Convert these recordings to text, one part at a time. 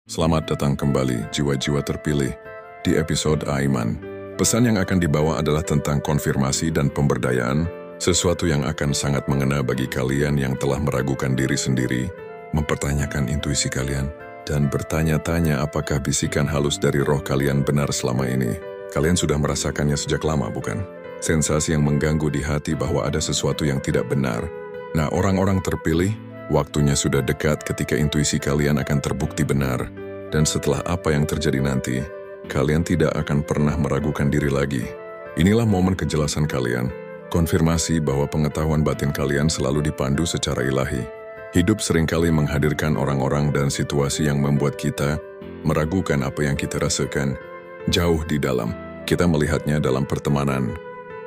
Selamat datang kembali jiwa-jiwa terpilih di episode Aiman. Pesan yang akan dibawa adalah tentang konfirmasi dan pemberdayaan, sesuatu yang akan sangat mengena bagi kalian yang telah meragukan diri sendiri, mempertanyakan intuisi kalian, dan bertanya-tanya apakah bisikan halus dari roh kalian benar selama ini. Kalian sudah merasakannya sejak lama, bukan? Sensasi yang mengganggu di hati bahwa ada sesuatu yang tidak benar. Nah, orang-orang terpilih, waktunya sudah dekat ketika intuisi kalian akan terbukti benar. Dan setelah apa yang terjadi nanti, kalian tidak akan pernah meragukan diri lagi. Inilah momen kejelasan kalian, konfirmasi bahwa pengetahuan batin kalian selalu dipandu secara ilahi. Hidup seringkali menghadirkan orang-orang dan situasi yang membuat kita meragukan apa yang kita rasakan. Jauh di dalam, kita melihatnya dalam pertemanan,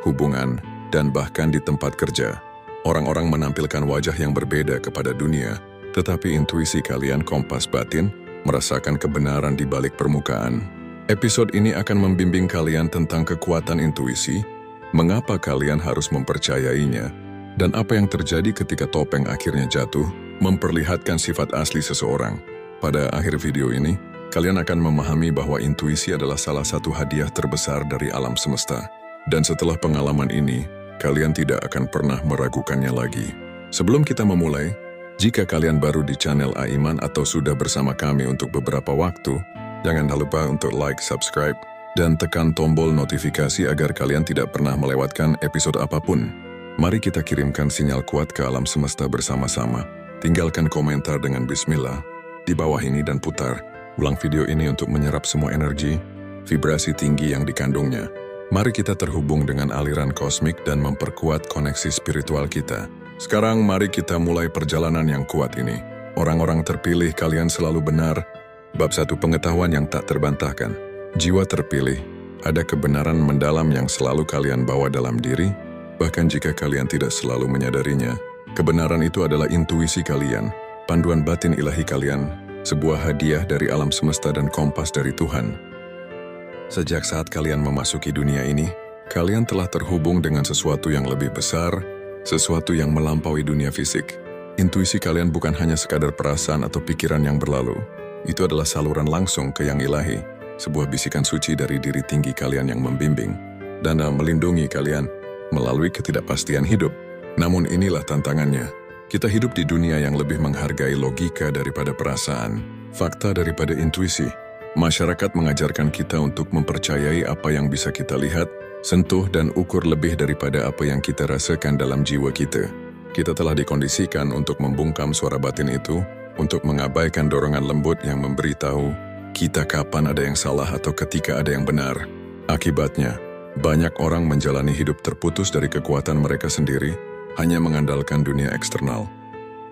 hubungan, dan bahkan di tempat kerja. Orang-orang menampilkan wajah yang berbeda kepada dunia, tetapi intuisi kalian kompas batin, merasakan kebenaran di balik permukaan. Episode ini akan membimbing kalian tentang kekuatan intuisi, mengapa kalian harus mempercayainya, dan apa yang terjadi ketika topeng akhirnya jatuh, memperlihatkan sifat asli seseorang. Pada akhir video ini, kalian akan memahami bahwa intuisi adalah salah satu hadiah terbesar dari alam semesta. Dan setelah pengalaman ini, kalian tidak akan pernah meragukannya lagi. Sebelum kita memulai, jika kalian baru di channel Aiman atau sudah bersama kami untuk beberapa waktu, jangan lupa untuk like, subscribe, dan tekan tombol notifikasi agar kalian tidak pernah melewatkan episode apapun. Mari kita kirimkan sinyal kuat ke alam semesta bersama-sama. Tinggalkan komentar dengan bismillah di bawah ini dan putar ulang video ini untuk menyerap semua energi, vibrasi tinggi yang dikandungnya. Mari kita terhubung dengan aliran kosmik dan memperkuat koneksi spiritual kita. Sekarang mari kita mulai perjalanan yang kuat ini. Orang-orang terpilih, kalian selalu benar. Bab 1, pengetahuan yang tak terbantahkan. Jiwa terpilih, ada kebenaran mendalam yang selalu kalian bawa dalam diri, bahkan jika kalian tidak selalu menyadarinya. Kebenaran itu adalah intuisi kalian, panduan batin ilahi kalian, sebuah hadiah dari alam semesta dan kompas dari Tuhan. Sejak saat kalian memasuki dunia ini, kalian telah terhubung dengan sesuatu yang lebih besar, sesuatu yang melampaui dunia fisik. Intuisi kalian bukan hanya sekadar perasaan atau pikiran yang berlalu. Itu adalah saluran langsung ke yang ilahi, sebuah bisikan suci dari diri tinggi kalian yang membimbing dan melindungi kalian melalui ketidakpastian hidup. Namun inilah tantangannya. Kita hidup di dunia yang lebih menghargai logika daripada perasaan, fakta daripada intuisi. Masyarakat mengajarkan kita untuk mempercayai apa yang bisa kita lihat, sentuh dan ukur lebih daripada apa yang kita rasakan dalam jiwa kita. Kita telah dikondisikan untuk membungkam suara batin itu, untuk mengabaikan dorongan lembut yang memberitahu kita kapan ada yang salah atau ketika ada yang benar. Akibatnya, banyak orang menjalani hidup terputus dari kekuatan mereka sendiri, hanya mengandalkan dunia eksternal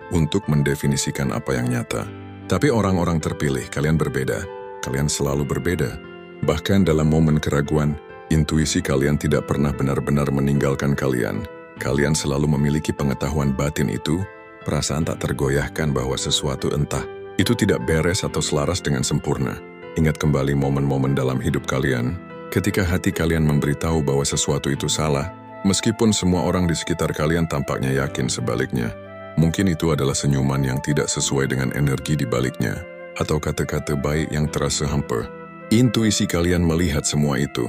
untuk mendefinisikan apa yang nyata. Tapi orang-orang terpilih, kalian berbeda. Kalian selalu berbeda. Bahkan dalam momen keraguan, intuisi kalian tidak pernah benar-benar meninggalkan kalian. Kalian selalu memiliki pengetahuan batin itu, perasaan tak tergoyahkan bahwa sesuatu entah itu tidak beres atau selaras dengan sempurna. Ingat kembali momen-momen dalam hidup kalian, ketika hati kalian memberitahu bahwa sesuatu itu salah, meskipun semua orang di sekitar kalian tampaknya yakin sebaliknya. Mungkin itu adalah senyuman yang tidak sesuai dengan energi di baliknya, atau kata-kata baik yang terasa hampa. Intuisi kalian melihat semua itu.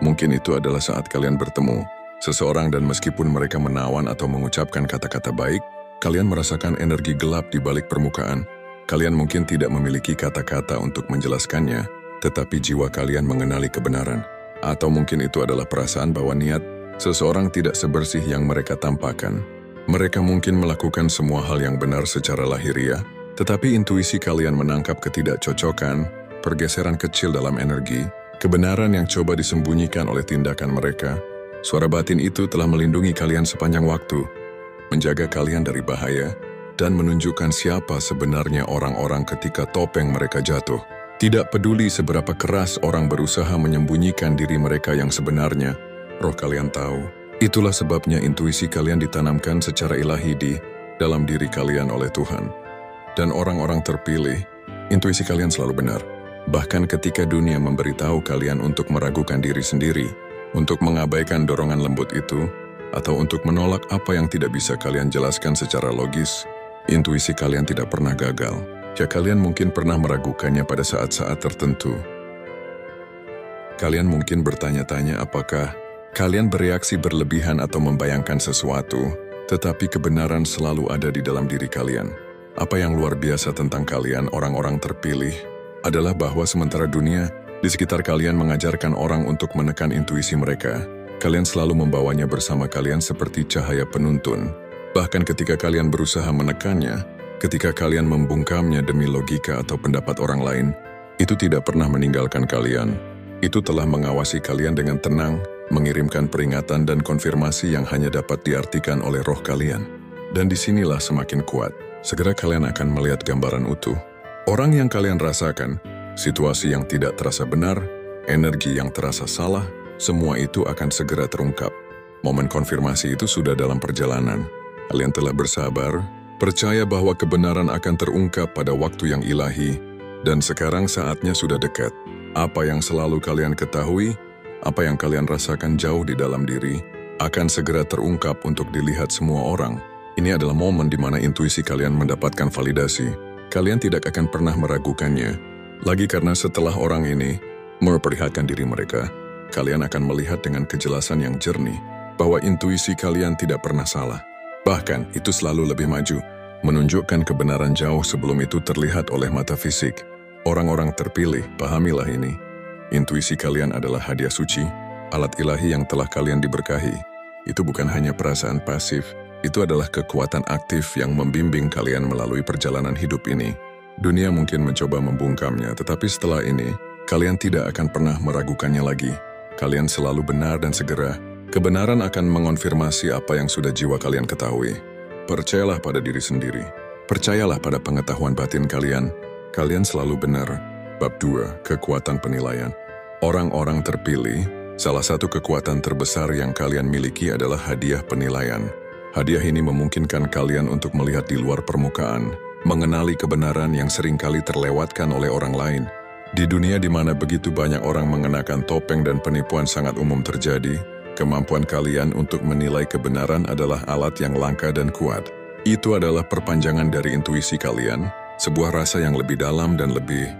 Mungkin itu adalah saat kalian bertemu seseorang dan meskipun mereka menawan atau mengucapkan kata-kata baik, kalian merasakan energi gelap di balik permukaan. Kalian mungkin tidak memiliki kata-kata untuk menjelaskannya, tetapi jiwa kalian mengenali kebenaran. Atau mungkin itu adalah perasaan bahwa niat seseorang tidak sebersih yang mereka tampakkan. Mereka mungkin melakukan semua hal yang benar secara lahiriah, tetapi intuisi kalian menangkap ketidakcocokan, pergeseran kecil dalam energi, kebenaran yang coba disembunyikan oleh tindakan mereka. Suara batin itu telah melindungi kalian sepanjang waktu, menjaga kalian dari bahaya, dan menunjukkan siapa sebenarnya orang-orang ketika topeng mereka jatuh. Tidak peduli seberapa keras orang berusaha menyembunyikan diri mereka yang sebenarnya, roh kalian tahu. Itulah sebabnya intuisi kalian ditanamkan secara ilahi di dalam diri kalian oleh Tuhan. Dan orang-orang terpilih, intuisi kalian selalu benar. Bahkan ketika dunia memberitahu kalian untuk meragukan diri sendiri, untuk mengabaikan dorongan lembut itu, atau untuk menolak apa yang tidak bisa kalian jelaskan secara logis, intuisi kalian tidak pernah gagal. Ya, kalian mungkin pernah meragukannya pada saat-saat tertentu. Kalian mungkin bertanya-tanya apakah kalian bereaksi berlebihan atau membayangkan sesuatu, tetapi kebenaran selalu ada di dalam diri kalian. Apa yang luar biasa tentang kalian, orang-orang terpilih, adalah bahwa sementara dunia di sekitar kalian mengajarkan orang untuk menekan intuisi mereka, kalian selalu membawanya bersama kalian seperti cahaya penuntun. Bahkan ketika kalian berusaha menekannya, ketika kalian membungkamnya demi logika atau pendapat orang lain, itu tidak pernah meninggalkan kalian. Itu telah mengawasi kalian dengan tenang, mengirimkan peringatan dan konfirmasi yang hanya dapat diartikan oleh roh kalian. Dan disinilah semakin kuat. Segera kalian akan melihat gambaran utuh. Orang yang kalian rasakan, situasi yang tidak terasa benar, energi yang terasa salah, semua itu akan segera terungkap. Momen konfirmasi itu sudah dalam perjalanan. Kalian telah bersabar, percaya bahwa kebenaran akan terungkap pada waktu yang ilahi, dan sekarang saatnya sudah dekat. Apa yang selalu kalian ketahui, apa yang kalian rasakan jauh di dalam diri, akan segera terungkap untuk dilihat semua orang. Ini adalah momen di mana intuisi kalian mendapatkan validasi. Kalian tidak akan pernah meragukannya. Lagi karena setelah orang ini memperlihatkan diri mereka, kalian akan melihat dengan kejelasan yang jernih bahwa intuisi kalian tidak pernah salah. Bahkan itu selalu lebih maju, menunjukkan kebenaran jauh sebelum itu terlihat oleh mata fisik. Orang-orang terpilih, pahamilah ini. Intuisi kalian adalah hadiah suci, alat ilahi yang telah kalian diberkahi. Itu bukan hanya perasaan pasif, itu adalah kekuatan aktif yang membimbing kalian melalui perjalanan hidup ini. Dunia mungkin mencoba membungkamnya, tetapi setelah ini, kalian tidak akan pernah meragukannya lagi. Kalian selalu benar dan segera, kebenaran akan mengonfirmasi apa yang sudah jiwa kalian ketahui. Percayalah pada diri sendiri. Percayalah pada pengetahuan batin kalian. Kalian selalu benar. Bab 2, kekuatan penilaian. Orang-orang terpilih, salah satu kekuatan terbesar yang kalian miliki adalah hadiah penilaian. Hadiah ini memungkinkan kalian untuk melihat di luar permukaan, mengenali kebenaran yang seringkali terlewatkan oleh orang lain. Di dunia di mana begitu banyak orang mengenakan topeng dan penipuan sangat umum terjadi, kemampuan kalian untuk menilai kebenaran adalah alat yang langka dan kuat. Itu adalah perpanjangan dari intuisi kalian, sebuah rasa yang lebih dalam dan lebih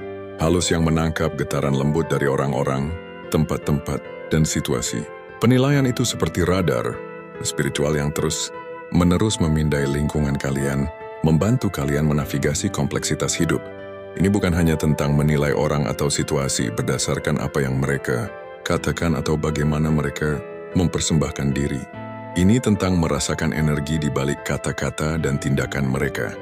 halus yang menangkap getaran lembut dari orang-orang, tempat-tempat, dan situasi. Penilaian itu seperti radar spiritual yang terus-menerus memindai lingkungan kalian, membantu kalian menavigasi kompleksitas hidup. Ini bukan hanya tentang menilai orang atau situasi berdasarkan apa yang mereka katakan atau bagaimana mereka mempersembahkan diri. Ini tentang merasakan energi di balik kata-kata dan tindakan mereka.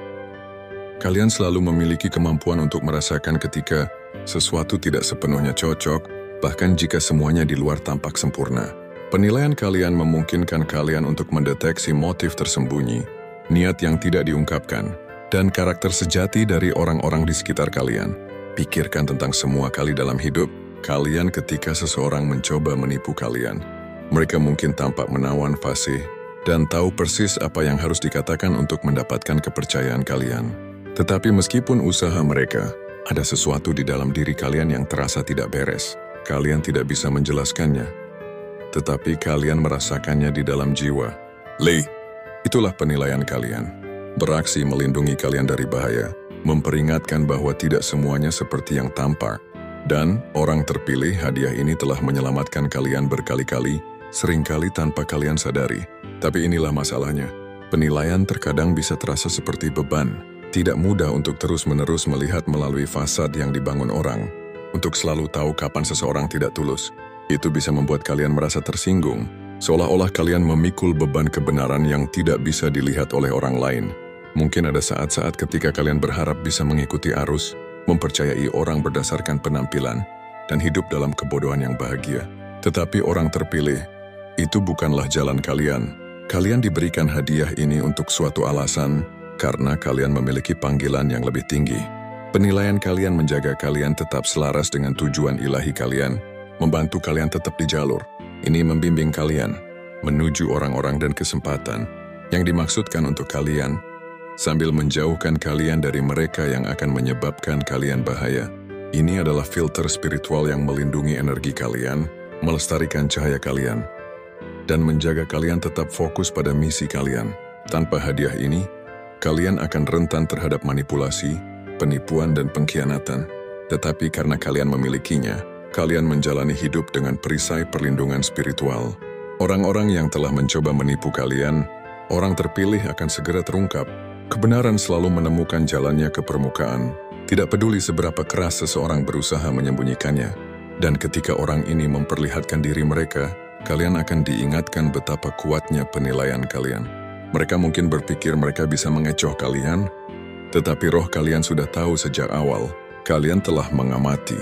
Kalian selalu memiliki kemampuan untuk merasakan ketika sesuatu tidak sepenuhnya cocok, bahkan jika semuanya di luar tampak sempurna. Penilaian kalian memungkinkan kalian untuk mendeteksi motif tersembunyi, niat yang tidak diungkapkan, dan karakter sejati dari orang-orang di sekitar kalian. Pikirkan tentang semua kali dalam hidup kalian ketika seseorang mencoba menipu kalian. Mereka mungkin tampak menawan fasih dan tahu persis apa yang harus dikatakan untuk mendapatkan kepercayaan kalian. Tetapi meskipun usaha mereka, ada sesuatu di dalam diri kalian yang terasa tidak beres. Kalian tidak bisa menjelaskannya, tetapi kalian merasakannya di dalam jiwa. Itulah penilaian kalian. Beraksi melindungi kalian dari bahaya, memperingatkan bahwa tidak semuanya seperti yang tampak. Dan orang terpilih, hadiah ini telah menyelamatkan kalian berkali-kali, seringkali tanpa kalian sadari. Tapi inilah masalahnya. Penilaian terkadang bisa terasa seperti beban. Tidak mudah untuk terus-menerus melihat melalui fasad yang dibangun orang. Untuk selalu tahu kapan seseorang tidak tulus. Itu bisa membuat kalian merasa tersinggung, seolah-olah kalian memikul beban kebenaran yang tidak bisa dilihat oleh orang lain. Mungkin ada saat-saat ketika kalian berharap bisa mengikuti arus, mempercayai orang berdasarkan penampilan, dan hidup dalam kebodohan yang bahagia. Tetapi orang terpilih, itu bukanlah jalan kalian. Kalian diberikan hadiah ini untuk suatu alasan, karena kalian memiliki panggilan yang lebih tinggi. Penilaian kalian menjaga kalian tetap selaras dengan tujuan ilahi kalian, membantu kalian tetap di jalur. Ini membimbing kalian menuju orang-orang dan kesempatan yang dimaksudkan untuk kalian, sambil menjauhkan kalian dari mereka yang akan menyebabkan kalian bahaya. Ini adalah filter spiritual yang melindungi energi kalian, melestarikan cahaya kalian, dan menjaga kalian tetap fokus pada misi kalian. Tanpa hadiah ini, kalian akan rentan terhadap manipulasi, penipuan, dan pengkhianatan. Tetapi karena kalian memilikinya, kalian menjalani hidup dengan perisai perlindungan spiritual. Orang-orang yang telah mencoba menipu kalian, orang terpilih akan segera terungkap. Kebenaran selalu menemukan jalannya ke permukaan. Tidak peduli seberapa keras seseorang berusaha menyembunyikannya. Dan ketika orang ini memperlihatkan diri mereka, kalian akan diingatkan betapa kuatnya penilaian kalian. Mereka mungkin berpikir mereka bisa mengecoh kalian, tetapi roh kalian sudah tahu sejak awal. Kalian telah mengamati,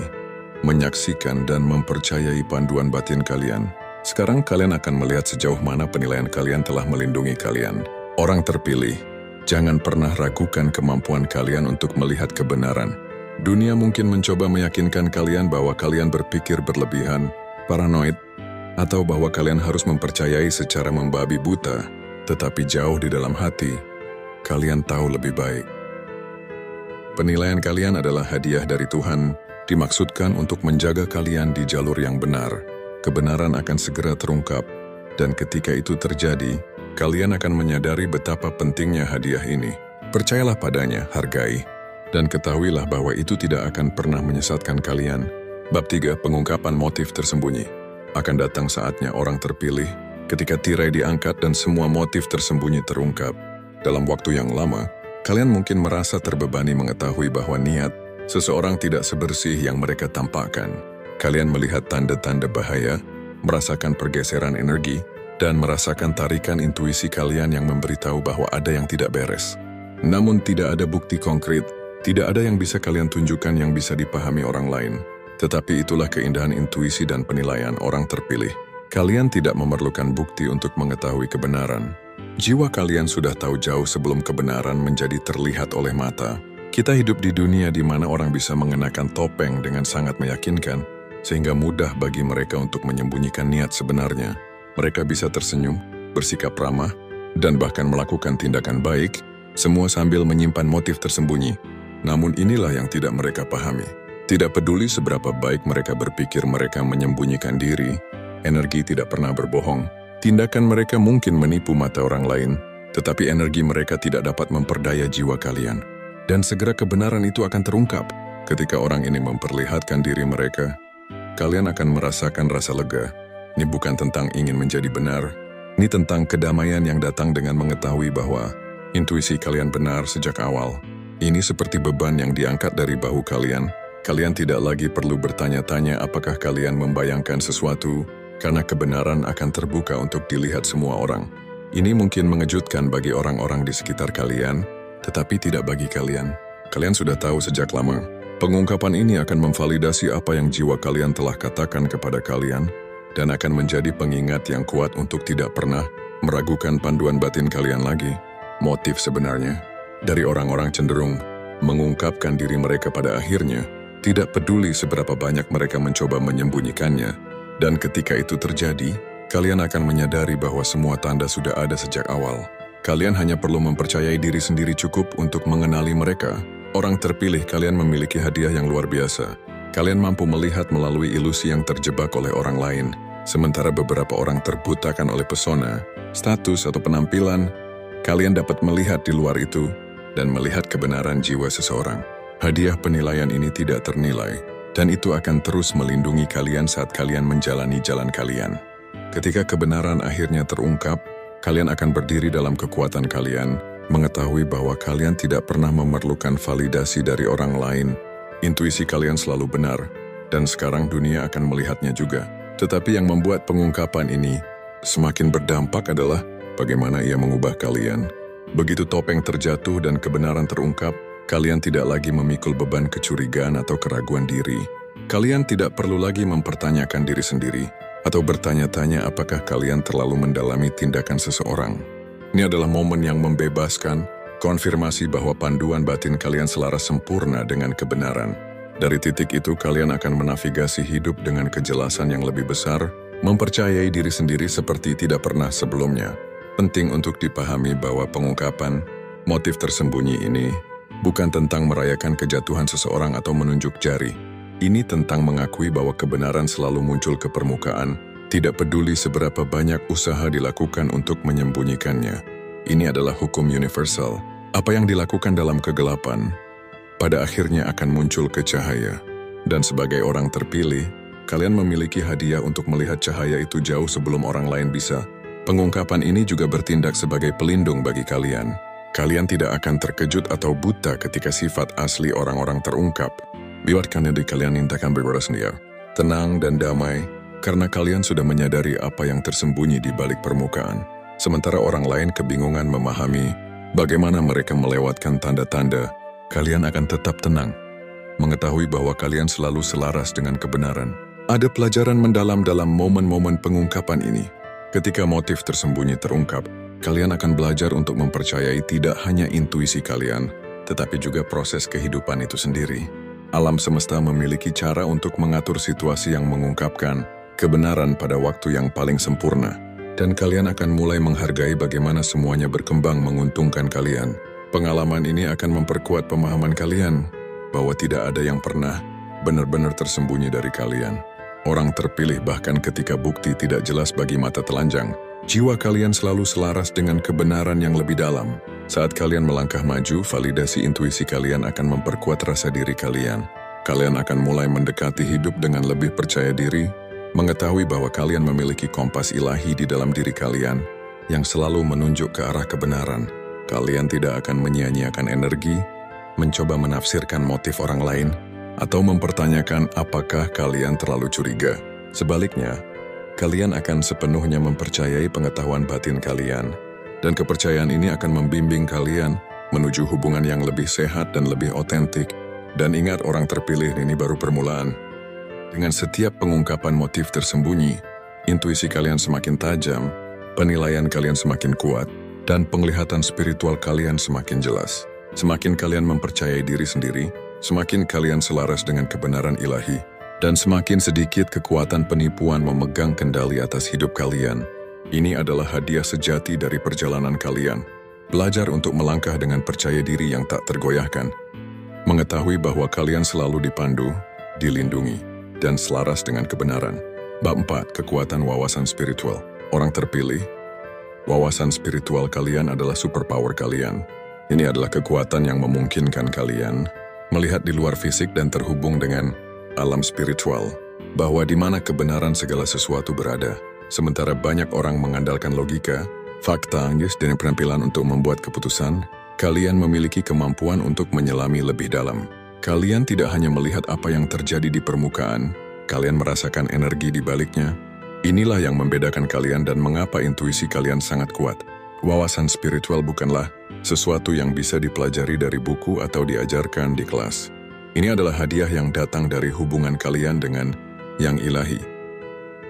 menyaksikan, dan mempercayai panduan batin kalian. Sekarang kalian akan melihat sejauh mana penilaian kalian telah melindungi kalian. Orang terpilih, jangan pernah ragukan kemampuan kalian untuk melihat kebenaran. Dunia mungkin mencoba meyakinkan kalian bahwa kalian berpikir berlebihan, paranoid, atau bahwa kalian harus mempercayai secara membabi buta, tetapi jauh di dalam hati, kalian tahu lebih baik. Penilaian kalian adalah hadiah dari Tuhan, dimaksudkan untuk menjaga kalian di jalur yang benar. Kebenaran akan segera terungkap, dan ketika itu terjadi, kalian akan menyadari betapa pentingnya hadiah ini. Percayalah padanya, hargai, dan ketahuilah bahwa itu tidak akan pernah menyesatkan kalian. Bab 3, pengungkapan motif tersembunyi. Akan datang saatnya orang terpilih, ketika tirai diangkat dan semua motif tersembunyi terungkap. Dalam waktu yang lama, kalian mungkin merasa terbebani mengetahui bahwa niat seseorang tidak sebersih yang mereka tampakkan. Kalian melihat tanda-tanda bahaya, merasakan pergeseran energi, dan merasakan tarikan intuisi kalian yang memberitahu bahwa ada yang tidak beres. Namun tidak ada bukti konkret. Tidak ada yang bisa kalian tunjukkan yang bisa dipahami orang lain. Tetapi itulah keindahan intuisi dan penilaian orang terpilih. Kalian tidak memerlukan bukti untuk mengetahui kebenaran. Jiwa kalian sudah tahu jauh sebelum kebenaran menjadi terlihat oleh mata. Kita hidup di dunia di mana orang bisa mengenakan topeng dengan sangat meyakinkan, sehingga mudah bagi mereka untuk menyembunyikan niat sebenarnya. Mereka bisa tersenyum, bersikap ramah, dan bahkan melakukan tindakan baik, semua sambil menyimpan motif tersembunyi. Namun inilah yang tidak mereka pahami. Tidak peduli seberapa baik mereka berpikir mereka menyembunyikan diri, energi tidak pernah berbohong. Tindakan mereka mungkin menipu mata orang lain, tetapi energi mereka tidak dapat memperdaya jiwa kalian. Dan segera kebenaran itu akan terungkap. Ketika orang ini memperlihatkan diri mereka, kalian akan merasakan rasa lega. Ini bukan tentang ingin menjadi benar, ini tentang kedamaian yang datang dengan mengetahui bahwa intuisi kalian benar sejak awal. Ini seperti beban yang diangkat dari bahu kalian. Kalian tidak lagi perlu bertanya-tanya apakah kalian membayangkan sesuatu, karena kebenaran akan terbuka untuk dilihat semua orang. Ini mungkin mengejutkan bagi orang-orang di sekitar kalian, tetapi tidak bagi kalian. Kalian sudah tahu sejak lama. Pengungkapan ini akan memvalidasi apa yang jiwa kalian telah katakan kepada kalian, dan akan menjadi pengingat yang kuat untuk tidak pernah meragukan panduan batin kalian lagi. Motif sebenarnya dari orang-orang cenderung mengungkapkan diri mereka pada akhirnya, tidak peduli seberapa banyak mereka mencoba menyembunyikannya. Dan ketika itu terjadi, kalian akan menyadari bahwa semua tanda sudah ada sejak awal. Kalian hanya perlu mempercayai diri sendiri cukup untuk mengenali mereka. Orang terpilih, kalian memiliki hadiah yang luar biasa. Kalian mampu melihat melalui ilusi yang terjebak oleh orang lain, sementara beberapa orang terbutakan oleh pesona, status, atau penampilan. Kalian dapat melihat di luar itu dan melihat kebenaran jiwa seseorang. Hadiah penilaian ini tidak ternilai, dan itu akan terus melindungi kalian saat kalian menjalani jalan kalian. Ketika kebenaran akhirnya terungkap, kalian akan berdiri dalam kekuatan kalian, mengetahui bahwa kalian tidak pernah memerlukan validasi dari orang lain. Intuisi kalian selalu benar, dan sekarang dunia akan melihatnya juga. Tetapi yang membuat pengungkapan ini semakin berdampak adalah bagaimana ia mengubah kalian. Begitu topeng terjatuh dan kebenaran terungkap, kalian tidak lagi memikul beban kecurigaan atau keraguan diri. Kalian tidak perlu lagi mempertanyakan diri sendiri, atau bertanya-tanya apakah kalian terlalu mendalami tindakan seseorang. Ini adalah momen yang membebaskan, konfirmasi bahwa panduan batin kalian selaras sempurna dengan kebenaran. Dari titik itu kalian akan menavigasi hidup dengan kejelasan yang lebih besar, mempercayai diri sendiri seperti tidak pernah sebelumnya. Penting untuk dipahami bahwa pengungkapan motif tersembunyi ini bukan tentang merayakan kejatuhan seseorang atau menunjuk jari. Ini tentang mengakui bahwa kebenaran selalu muncul ke permukaan, tidak peduli seberapa banyak usaha dilakukan untuk menyembunyikannya. Ini adalah hukum universal. Apa yang dilakukan dalam kegelapan pada akhirnya akan muncul ke cahaya. Dan sebagai orang terpilih, kalian memiliki hadiah untuk melihat cahaya itu jauh sebelum orang lain bisa. Pengungkapan ini juga bertindak sebagai pelindung bagi kalian. Kalian tidak akan terkejut atau buta ketika sifat asli orang-orang terungkap. Biarkan diri kalian mintakan berberesnia, tenang dan damai, karena kalian sudah menyadari apa yang tersembunyi di balik permukaan. Sementara orang lain kebingungan memahami bagaimana mereka melewatkan tanda-tanda, kalian akan tetap tenang, mengetahui bahwa kalian selalu selaras dengan kebenaran. Ada pelajaran mendalam dalam momen-momen pengungkapan ini. Ketika motif tersembunyi terungkap, kalian akan belajar untuk mempercayai tidak hanya intuisi kalian, tetapi juga proses kehidupan itu sendiri. Alam semesta memiliki cara untuk mengatur situasi yang mengungkapkan kebenaran pada waktu yang paling sempurna, dan kalian akan mulai menghargai bagaimana semuanya berkembang menguntungkan kalian. Pengalaman ini akan memperkuat pemahaman kalian bahwa tidak ada yang pernah benar-benar tersembunyi dari kalian. Orang terpilih bahkan ketika bukti tidak jelas bagi mata telanjang, jiwa kalian selalu selaras dengan kebenaran yang lebih dalam. Saat kalian melangkah maju, validasi intuisi kalian akan memperkuat rasa diri kalian. Kalian akan mulai mendekati hidup dengan lebih percaya diri, mengetahui bahwa kalian memiliki kompas ilahi di dalam diri kalian yang selalu menunjuk ke arah kebenaran. Kalian tidak akan menyia-nyiakan energi, mencoba menafsirkan motif orang lain, atau mempertanyakan apakah kalian terlalu curiga. Sebaliknya, kalian akan sepenuhnya mempercayai pengetahuan batin kalian, dan kepercayaan ini akan membimbing kalian menuju hubungan yang lebih sehat dan lebih otentik. Dan ingat, orang terpilih ini baru permulaan. Dengan setiap pengungkapan motif tersembunyi, intuisi kalian semakin tajam, penilaian kalian semakin kuat, dan penglihatan spiritual kalian semakin jelas. Semakin kalian mempercayai diri sendiri, semakin kalian selaras dengan kebenaran ilahi, dan semakin sedikit kekuatan penipuan memegang kendali atas hidup kalian. Ini adalah hadiah sejati dari perjalanan kalian. Belajar untuk melangkah dengan percaya diri yang tak tergoyahkan. Mengetahui bahwa kalian selalu dipandu, dilindungi, dan selaras dengan kebenaran. Bab 4. Kekuatan wawasan spiritual. Orang terpilih, wawasan spiritual kalian adalah superpower kalian. Ini adalah kekuatan yang memungkinkan kalian melihat di luar fisik dan terhubung dengan alam spiritual, bahwa di mana kebenaran segala sesuatu berada. Sementara banyak orang mengandalkan logika, fakta, dan penampilan untuk membuat keputusan, kalian memiliki kemampuan untuk menyelami lebih dalam. Kalian tidak hanya melihat apa yang terjadi di permukaan, kalian merasakan energi di baliknya. Inilah yang membedakan kalian dan mengapa intuisi kalian sangat kuat. Wawasan spiritual bukanlah sesuatu yang bisa dipelajari dari buku atau diajarkan di kelas. Ini adalah hadiah yang datang dari hubungan kalian dengan yang ilahi.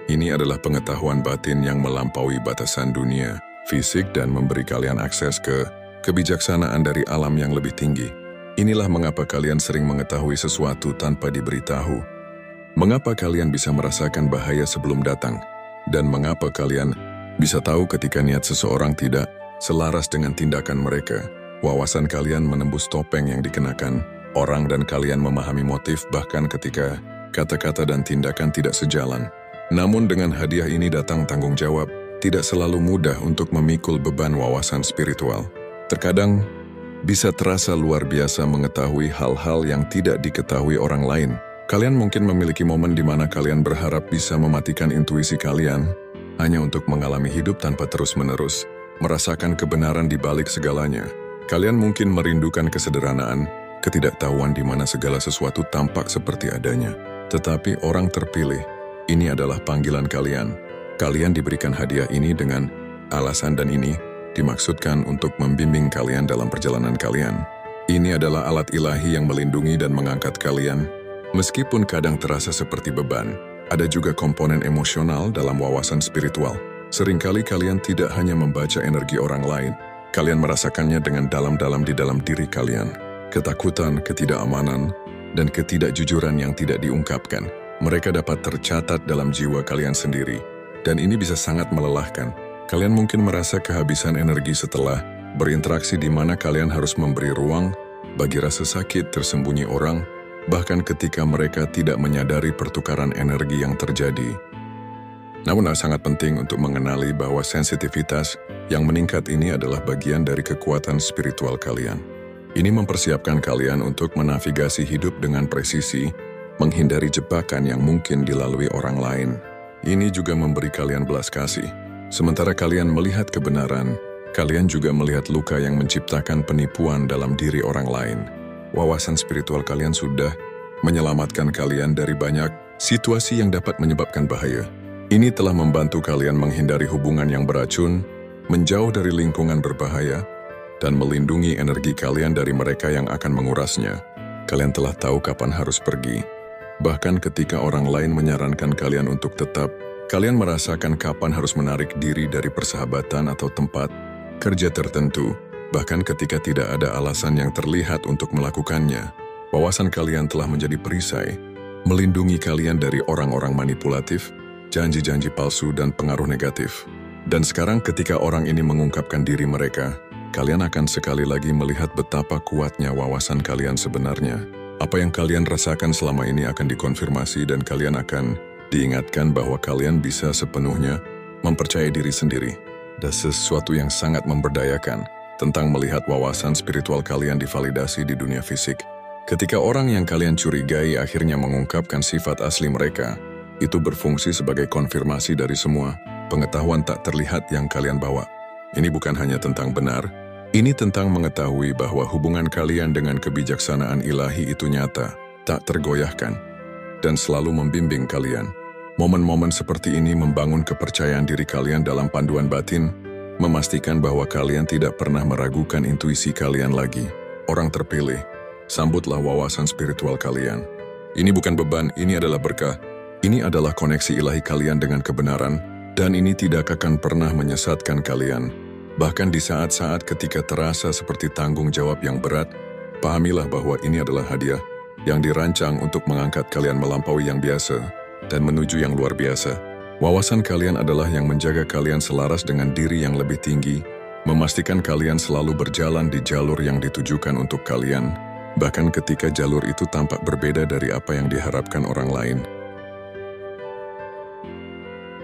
Ini adalah pengetahuan batin yang melampaui batasan dunia fisik dan memberi kalian akses ke kebijaksanaan dari alam yang lebih tinggi. Inilah mengapa kalian sering mengetahui sesuatu tanpa diberitahu. Mengapa kalian bisa merasakan bahaya sebelum datang, dan mengapa kalian bisa tahu ketika niat seseorang tidak selaras dengan tindakan mereka. Wawasan kalian menembus topeng yang dikenakan orang, dan kalian memahami motif bahkan ketika kata-kata dan tindakan tidak sejalan. Namun dengan hadiah ini datang tanggung jawab. Tidak selalu mudah untuk memikul beban wawasan spiritual. Terkadang bisa terasa luar biasa mengetahui hal-hal yang tidak diketahui orang lain. Kalian mungkin memiliki momen di mana kalian berharap bisa mematikan intuisi kalian hanya untuk mengalami hidup tanpa terus-menerus merasakan kebenaran di balik segalanya. Kalian mungkin merindukan kesederhanaan, ketidaktahuan di mana segala sesuatu tampak seperti adanya. Tetapi orang terpilih, ini adalah panggilan kalian. Kalian diberikan hadiah ini dengan alasan, dan ini dimaksudkan untuk membimbing kalian dalam perjalanan kalian. Ini adalah alat ilahi yang melindungi dan mengangkat kalian. Meskipun kadang terasa seperti beban, ada juga komponen emosional dalam wawasan spiritual. Seringkali kalian tidak hanya membaca energi orang lain, kalian merasakannya dengan dalam-dalam di dalam diri kalian. Ketakutan, ketidakamanan, dan ketidakjujuran yang tidak diungkapkan. Mereka dapat tercatat dalam jiwa kalian sendiri, dan ini bisa sangat melelahkan. Kalian mungkin merasa kehabisan energi setelah berinteraksi di mana kalian harus memberi ruang bagi rasa sakit tersembunyi orang, bahkan ketika mereka tidak menyadari pertukaran energi yang terjadi. Namun sangat penting untuk mengenali bahwa sensitivitas yang meningkat ini adalah bagian dari kekuatan spiritual kalian. Ini mempersiapkan kalian untuk menavigasi hidup dengan presisi, menghindari jebakan yang mungkin dilalui orang lain. Ini juga memberi kalian belas kasih. Sementara kalian melihat kebenaran, kalian juga melihat luka yang menciptakan penipuan dalam diri orang lain. Wawasan spiritual kalian sudah menyelamatkan kalian dari banyak situasi yang dapat menyebabkan bahaya. Ini telah membantu kalian menghindari hubungan yang beracun, menjauh dari lingkungan berbahaya, dan melindungi energi kalian dari mereka yang akan mengurasnya. Kalian telah tahu kapan harus pergi. Bahkan ketika orang lain menyarankan kalian untuk tetap, kalian merasakan kapan harus menarik diri dari persahabatan atau tempat kerja tertentu. Bahkan ketika tidak ada alasan yang terlihat untuk melakukannya, wawasan kalian telah menjadi perisai, melindungi kalian dari orang-orang manipulatif, janji-janji palsu, dan pengaruh negatif. Dan sekarang ketika orang ini mengungkapkan diri mereka, kalian akan sekali lagi melihat betapa kuatnya wawasan kalian sebenarnya. Apa yang kalian rasakan selama ini akan dikonfirmasi dan kalian akan diingatkan bahwa kalian bisa sepenuhnya mempercayai diri sendiri. Dan sesuatu yang sangat memberdayakan tentang melihat wawasan spiritual kalian divalidasi di dunia fisik. Ketika orang yang kalian curigai akhirnya mengungkapkan sifat asli mereka, itu berfungsi sebagai konfirmasi dari semua pengetahuan tak terlihat yang kalian bawa. Ini bukan hanya tentang benar, ini tentang mengetahui bahwa hubungan kalian dengan kebijaksanaan ilahi itu nyata, tak tergoyahkan, dan selalu membimbing kalian. Momen-momen seperti ini membangun kepercayaan diri kalian dalam panduan batin, memastikan bahwa kalian tidak pernah meragukan intuisi kalian lagi. Orang terpilih, sambutlah wawasan spiritual kalian. Ini bukan beban, ini adalah berkah. Ini adalah koneksi ilahi kalian dengan kebenaran, dan ini tidak akan pernah menyesatkan kalian. Bahkan di saat-saat ketika terasa seperti tanggung jawab yang berat, pahamilah bahwa ini adalah hadiah yang dirancang untuk mengangkat kalian melampaui yang biasa dan menuju yang luar biasa. Wawasan kalian adalah yang menjaga kalian selaras dengan diri yang lebih tinggi, memastikan kalian selalu berjalan di jalur yang ditujukan untuk kalian, bahkan ketika jalur itu tampak berbeda dari apa yang diharapkan orang lain.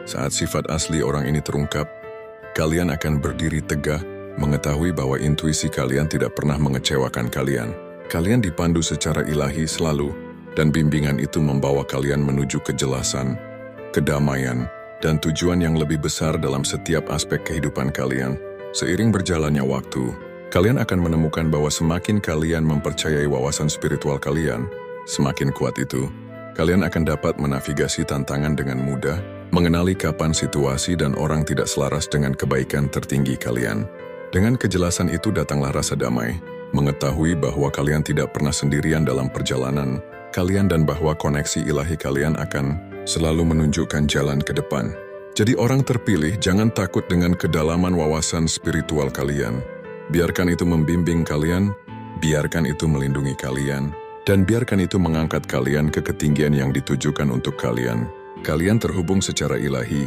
Saat sifat asli orang ini terungkap, kalian akan berdiri tegak, mengetahui bahwa intuisi kalian tidak pernah mengecewakan kalian. Kalian dipandu secara ilahi selalu, dan bimbingan itu membawa kalian menuju kejelasan, kedamaian, dan tujuan yang lebih besar dalam setiap aspek kehidupan kalian. Seiring berjalannya waktu, kalian akan menemukan bahwa semakin kalian mempercayai wawasan spiritual kalian, semakin kuat itu, kalian akan dapat menavigasi tantangan dengan mudah, mengenali kapan situasi dan orang tidak selaras dengan kebaikan tertinggi kalian. Dengan kejelasan itu datanglah rasa damai, mengetahui bahwa kalian tidak pernah sendirian dalam perjalanan kalian dan bahwa koneksi ilahi kalian akan selalu menunjukkan jalan ke depan. Jadi orang terpilih, jangan takut dengan kedalaman wawasan spiritual kalian. Biarkan itu membimbing kalian, biarkan itu melindungi kalian, dan biarkan itu mengangkat kalian ke ketinggian yang ditujukan untuk kalian. Kalian terhubung secara ilahi,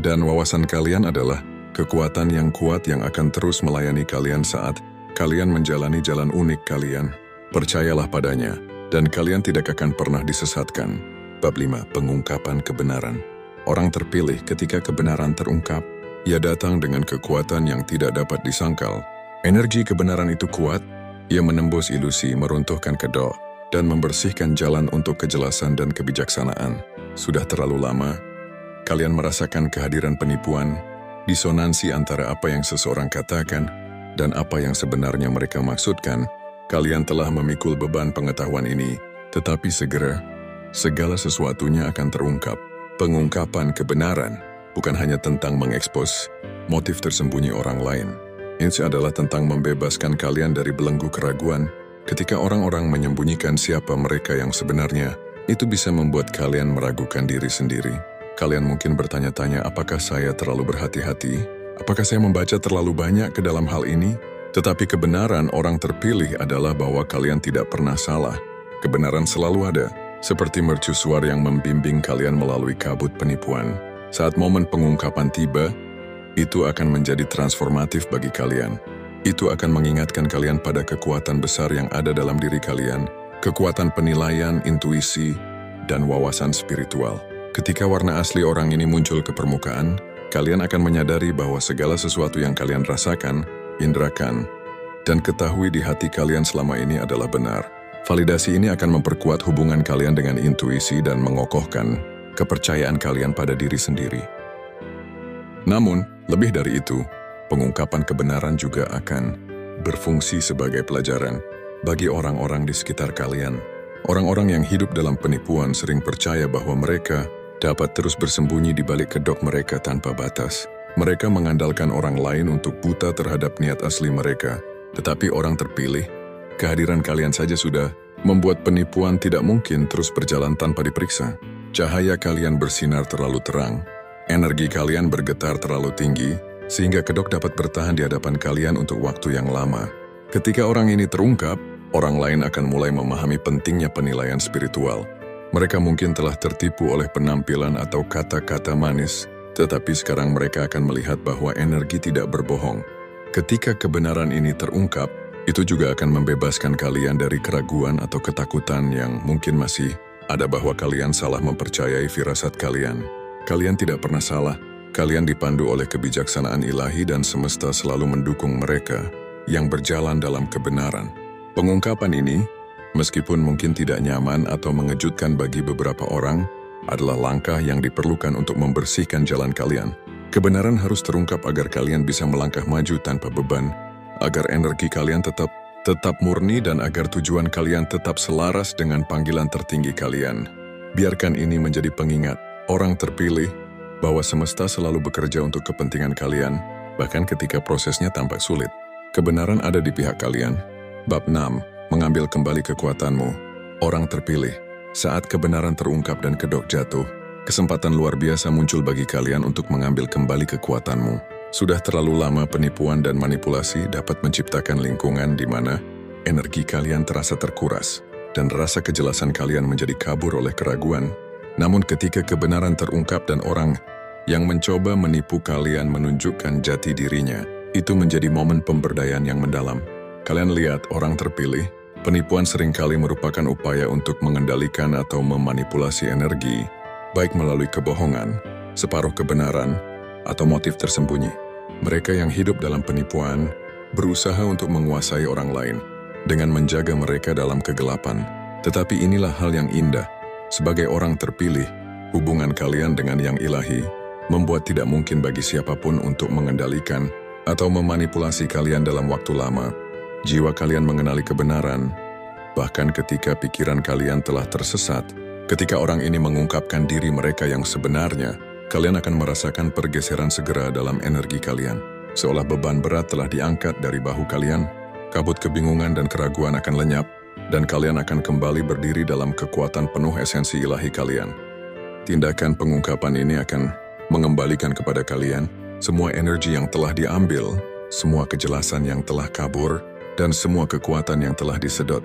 dan wawasan kalian adalah kekuatan yang kuat yang akan terus melayani kalian saat kalian menjalani jalan unik kalian. Percayalah padanya, dan kalian tidak akan pernah disesatkan. Bab 5. Pengungkapan kebenaran. Orang terpilih ketika kebenaran terungkap, ia datang dengan kekuatan yang tidak dapat disangkal. Energi kebenaran itu kuat, ia menembus ilusi, meruntuhkan kedok, dan membersihkan jalan untuk kejelasan dan kebijaksanaan. Sudah terlalu lama, kalian merasakan kehadiran penipuan, disonansi antara apa yang seseorang katakan dan apa yang sebenarnya mereka maksudkan. Kalian telah memikul beban pengetahuan ini, tetapi segera, segala sesuatunya akan terungkap. Pengungkapan kebenaran bukan hanya tentang mengekspos motif tersembunyi orang lain. Ini adalah tentang membebaskan kalian dari belenggu keraguan. Ketika orang-orang menyembunyikan siapa mereka yang sebenarnya, itu bisa membuat kalian meragukan diri sendiri. Kalian mungkin bertanya-tanya, apakah saya terlalu berhati-hati? Apakah saya membaca terlalu banyak ke dalam hal ini? Tetapi kebenaran orang terpilih adalah bahwa kalian tidak pernah salah. Kebenaran selalu ada, seperti mercusuar yang membimbing kalian melalui kabut penipuan. Saat momen pengungkapan tiba, itu akan menjadi transformatif bagi kalian. Itu akan mengingatkan kalian pada kekuatan besar yang ada dalam diri kalian, kekuatan penilaian, intuisi, dan wawasan spiritual. Ketika warna asli orang ini muncul ke permukaan, kalian akan menyadari bahwa segala sesuatu yang kalian rasakan, indrakan, dan ketahui di hati kalian selama ini adalah benar. Validasi ini akan memperkuat hubungan kalian dengan intuisi dan mengokohkan kepercayaan kalian pada diri sendiri. Namun, lebih dari itu, pengungkapan kebenaran juga akan berfungsi sebagai pelajaran bagi orang-orang di sekitar kalian. Orang-orang yang hidup dalam penipuan sering percaya bahwa mereka dapat terus bersembunyi di balik kedok mereka tanpa batas. Mereka mengandalkan orang lain untuk buta terhadap niat asli mereka. Tetapi orang terpilih, kehadiran kalian saja sudah membuat penipuan tidak mungkin terus berjalan tanpa diperiksa. Cahaya kalian bersinar terlalu terang, energi kalian bergetar terlalu tinggi, sehingga kedok dapat bertahan di hadapan kalian untuk waktu yang lama. Ketika orang ini terungkap, orang lain akan mulai memahami pentingnya penilaian spiritual. Mereka mungkin telah tertipu oleh penampilan atau kata-kata manis, tetapi sekarang mereka akan melihat bahwa energi tidak berbohong. Ketika kebenaran ini terungkap, itu juga akan membebaskan kalian dari keraguan atau ketakutan yang mungkin masih ada bahwa kalian salah mempercayai firasat kalian. Kalian tidak pernah salah. Kalian dipandu oleh kebijaksanaan ilahi dan semesta selalu mendukung mereka yang berjalan dalam kebenaran. Pengungkapan ini, meskipun mungkin tidak nyaman atau mengejutkan bagi beberapa orang, adalah langkah yang diperlukan untuk membersihkan jalan kalian. Kebenaran harus terungkap agar kalian bisa melangkah maju tanpa beban, agar energi kalian tetap murni dan agar tujuan kalian tetap selaras dengan panggilan tertinggi kalian. Biarkan ini menjadi pengingat, orang terpilih, bahwa semesta selalu bekerja untuk kepentingan kalian, bahkan ketika prosesnya tampak sulit. Kebenaran ada di pihak kalian. Bab 6. Mengambil kembali kekuatanmu. Orang terpilih. Saat kebenaran terungkap dan kedok jatuh, kesempatan luar biasa muncul bagi kalian untuk mengambil kembali kekuatanmu. Sudah terlalu lama penipuan dan manipulasi dapat menciptakan lingkungan di mana energi kalian terasa terkuras dan rasa kejelasan kalian menjadi kabur oleh keraguan. Namun ketika kebenaran terungkap dan orang yang mencoba menipu kalian menunjukkan jati dirinya, itu menjadi momen pemberdayaan yang mendalam. Kalian lihat orang terpilih, penipuan seringkali merupakan upaya untuk mengendalikan atau memanipulasi energi, baik melalui kebohongan, separuh kebenaran, atau motif tersembunyi. Mereka yang hidup dalam penipuan berusaha untuk menguasai orang lain dengan menjaga mereka dalam kegelapan. Tetapi inilah hal yang indah. Sebagai orang terpilih, hubungan kalian dengan yang ilahi membuat tidak mungkin bagi siapapun untuk mengendalikan atau memanipulasi kalian dalam waktu lama. Jiwa kalian mengenali kebenaran, bahkan ketika pikiran kalian telah tersesat. Ketika orang ini mengungkapkan diri mereka yang sebenarnya, kalian akan merasakan pergeseran segera dalam energi kalian. Seolah beban berat telah diangkat dari bahu kalian, kabut kebingungan dan keraguan akan lenyap, dan kalian akan kembali berdiri dalam kekuatan penuh esensi ilahi kalian. Tindakan pengungkapan ini akan mengembalikan kepada kalian semua energi yang telah diambil, semua kejelasan yang telah kabur, dan semua kekuatan yang telah disedot.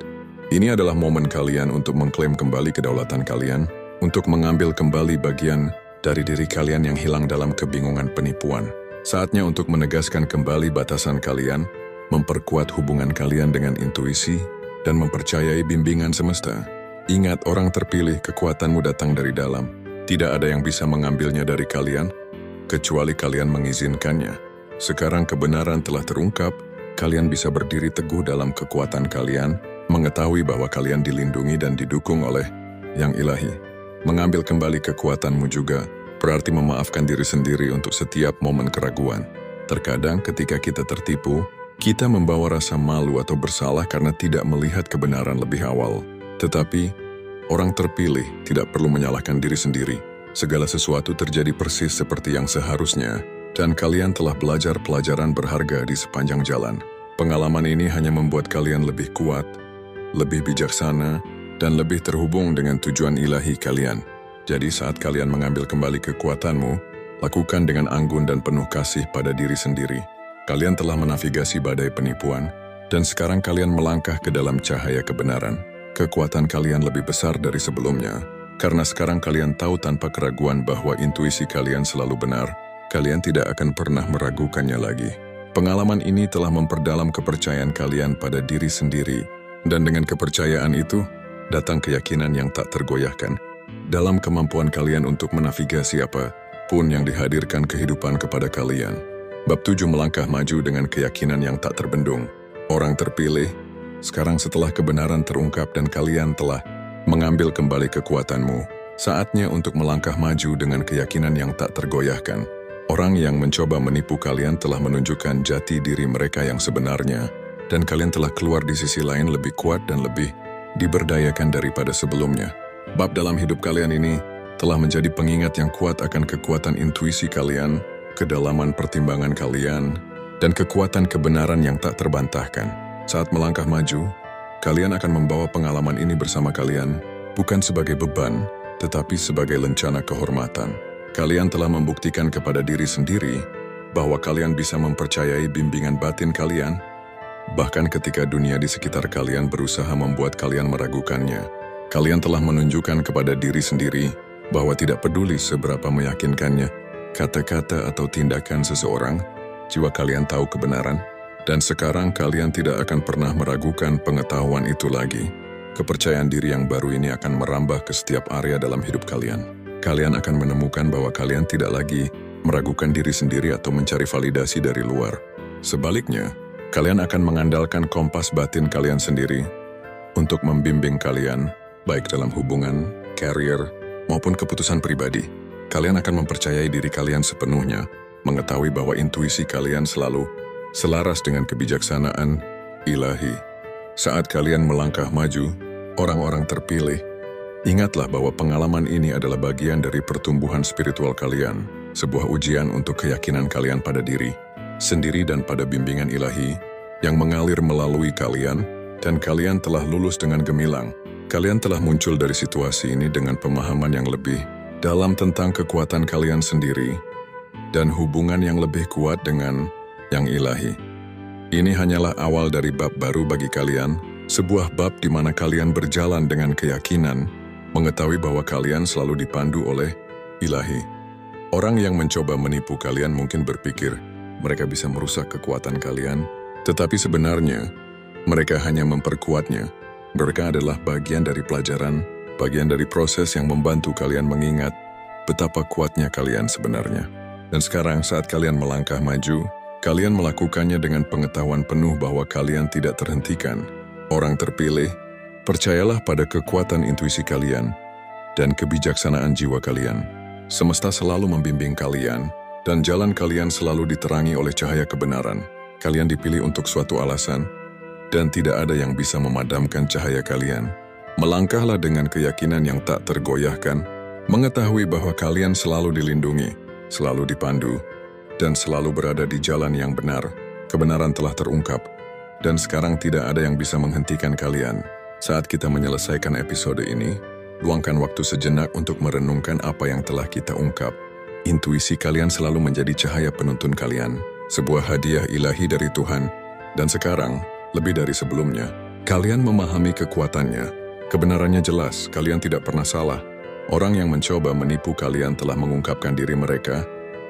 Ini adalah momen kalian untuk mengklaim kembali kedaulatan kalian, untuk mengambil kembali bagian dari diri kalian yang hilang dalam kebingungan penipuan. Saatnya untuk menegaskan kembali batasan kalian, memperkuat hubungan kalian dengan intuisi, dan mempercayai bimbingan semesta. Ingat, orang terpilih, kekuatanmu datang dari dalam. Tidak ada yang bisa mengambilnya dari kalian, kecuali kalian mengizinkannya. Sekarang kebenaran telah terungkap, kalian bisa berdiri teguh dalam kekuatan kalian, mengetahui bahwa kalian dilindungi dan didukung oleh yang ilahi. Mengambil kembali kekuatanmu juga berarti memaafkan diri sendiri untuk setiap momen keraguan. Terkadang ketika kita tertipu, kita membawa rasa malu atau bersalah karena tidak melihat kebenaran lebih awal. Tetapi, orang terpilih tidak perlu menyalahkan diri sendiri. Segala sesuatu terjadi persis seperti yang seharusnya, dan kalian telah belajar pelajaran berharga di sepanjang jalan. Pengalaman ini hanya membuat kalian lebih kuat, lebih bijaksana, dan lebih terhubung dengan tujuan ilahi kalian. Jadi saat kalian mengambil kembali kekuatanmu, lakukan dengan anggun dan penuh kasih pada diri sendiri. Kalian telah menavigasi badai penipuan, dan sekarang kalian melangkah ke dalam cahaya kebenaran. Kekuatan kalian lebih besar dari sebelumnya, karena sekarang kalian tahu tanpa keraguan bahwa intuisi kalian selalu benar. Kalian tidak akan pernah meragukannya lagi. Pengalaman ini telah memperdalam kepercayaan kalian pada diri sendiri, dan dengan kepercayaan itu, datang keyakinan yang tak tergoyahkan dalam kemampuan kalian untuk menavigasi apapun yang dihadirkan kehidupan kepada kalian. Bab 7. Melangkah maju dengan keyakinan yang tak terbendung. Orang terpilih, sekarang setelah kebenaran terungkap dan kalian telah mengambil kembali kekuatanmu, saatnya untuk melangkah maju dengan keyakinan yang tak tergoyahkan. Orang yang mencoba menipu kalian telah menunjukkan jati diri mereka yang sebenarnya, dan kalian telah keluar di sisi lain lebih kuat dan lebih diberdayakan daripada sebelumnya. Bab dalam hidup kalian ini telah menjadi pengingat yang kuat akan kekuatan intuisi kalian, kedalaman pertimbangan kalian, dan kekuatan kebenaran yang tak terbantahkan. Saat melangkah maju, kalian akan membawa pengalaman ini bersama kalian, bukan sebagai beban, tetapi sebagai lencana kehormatan. Kalian telah membuktikan kepada diri sendiri bahwa kalian bisa mempercayai bimbingan batin kalian, bahkan ketika dunia di sekitar kalian berusaha membuat kalian meragukannya. Kalian telah menunjukkan kepada diri sendiri bahwa tidak peduli seberapa meyakinkannya kata-kata atau tindakan seseorang, jiwa kalian tahu kebenaran, dan sekarang kalian tidak akan pernah meragukan pengetahuan itu lagi. Kepercayaan diri yang baru ini akan merambah ke setiap area dalam hidup kalian. Kalian akan menemukan bahwa kalian tidak lagi meragukan diri sendiri atau mencari validasi dari luar. Sebaliknya, kalian akan mengandalkan kompas batin kalian sendiri untuk membimbing kalian, baik dalam hubungan, karir, maupun keputusan pribadi. Kalian akan mempercayai diri kalian sepenuhnya, mengetahui bahwa intuisi kalian selalu selaras dengan kebijaksanaan ilahi. Saat kalian melangkah maju, orang-orang terpilih, ingatlah bahwa pengalaman ini adalah bagian dari pertumbuhan spiritual kalian, sebuah ujian untuk keyakinan kalian pada diri sendiri dan pada bimbingan ilahi yang mengalir melalui kalian, dan kalian telah lulus dengan gemilang. Kalian telah muncul dari situasi ini dengan pemahaman yang lebih dalam tentang kekuatan kalian sendiri dan hubungan yang lebih kuat dengan yang ilahi. Ini hanyalah awal dari bab baru bagi kalian, sebuah bab di mana kalian berjalan dengan keyakinan, mengetahui bahwa kalian selalu dipandu oleh ilahi. Orang yang mencoba menipu kalian mungkin berpikir mereka bisa merusak kekuatan kalian, tetapi sebenarnya mereka hanya memperkuatnya. Mereka adalah bagian dari pelajaran, bagian dari proses yang membantu kalian mengingat betapa kuatnya kalian sebenarnya. Dan sekarang saat kalian melangkah maju, kalian melakukannya dengan pengetahuan penuh bahwa kalian tidak terhentikan. Orang terpilih, percayalah pada kekuatan intuisi kalian dan kebijaksanaan jiwa kalian. Semesta selalu membimbing kalian, dan jalan kalian selalu diterangi oleh cahaya kebenaran. Kalian dipilih untuk suatu alasan, dan tidak ada yang bisa memadamkan cahaya kalian. Melangkahlah dengan keyakinan yang tak tergoyahkan, mengetahui bahwa kalian selalu dilindungi, selalu dipandu, dan selalu berada di jalan yang benar. Kebenaran telah terungkap, dan sekarang tidak ada yang bisa menghentikan kalian. Saat kita menyelesaikan episode ini, luangkan waktu sejenak untuk merenungkan apa yang telah kita ungkap. Intuisi kalian selalu menjadi cahaya penuntun kalian, sebuah hadiah ilahi dari Tuhan. Dan sekarang, lebih dari sebelumnya, kalian memahami kekuatannya. Kebenarannya jelas, kalian tidak pernah salah. Orang yang mencoba menipu kalian telah mengungkapkan diri mereka,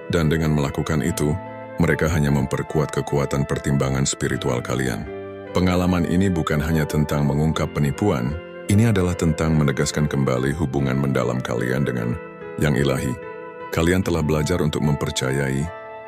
dan dengan melakukan itu, mereka hanya memperkuat kekuatan pertimbangan spiritual kalian. Pengalaman ini bukan hanya tentang mengungkap penipuan, ini adalah tentang menegaskan kembali hubungan mendalam kalian dengan yang ilahi. Kalian telah belajar untuk mempercayai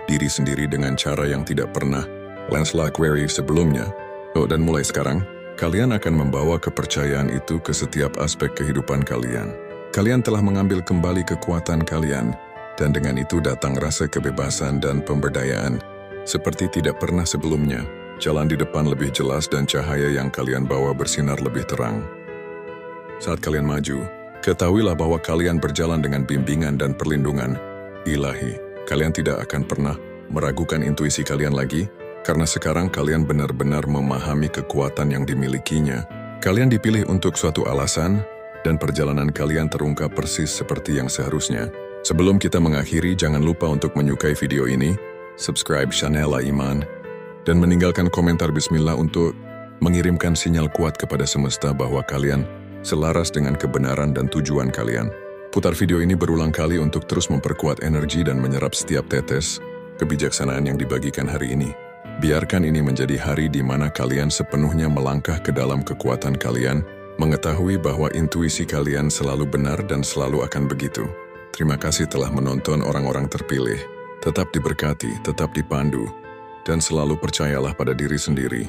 diri sendiri dengan cara yang tidak pernah laquery sebelumnya. Dan mulai sekarang, kalian akan membawa kepercayaan itu ke setiap aspek kehidupan kalian. Kalian telah mengambil kembali kekuatan kalian, dan dengan itu datang rasa kebebasan dan pemberdayaan, seperti tidak pernah sebelumnya. Jalan di depan lebih jelas dan cahaya yang kalian bawa bersinar lebih terang. Saat kalian maju, ketahuilah bahwa kalian berjalan dengan bimbingan dan perlindungan ilahi. Kalian tidak akan pernah meragukan intuisi kalian lagi, karena sekarang kalian benar-benar memahami kekuatan yang dimilikinya. Kalian dipilih untuk suatu alasan, dan perjalanan kalian terungkap persis seperti yang seharusnya. Sebelum kita mengakhiri, jangan lupa untuk menyukai video ini, subscribe channel Iman, dan meninggalkan komentar bismillah untuk mengirimkan sinyal kuat kepada semesta bahwa kalian selaras dengan kebenaran dan tujuan kalian. Putar video ini berulang kali untuk terus memperkuat energi dan menyerap setiap tetes kebijaksanaan yang dibagikan hari ini. Biarkan ini menjadi hari di mana kalian sepenuhnya melangkah ke dalam kekuatan kalian, mengetahui bahwa intuisi kalian selalu benar dan selalu akan begitu. Terima kasih telah menonton orang-orang terpilih. Tetap diberkati, tetap dipandu, dan selalu percayalah pada diri sendiri.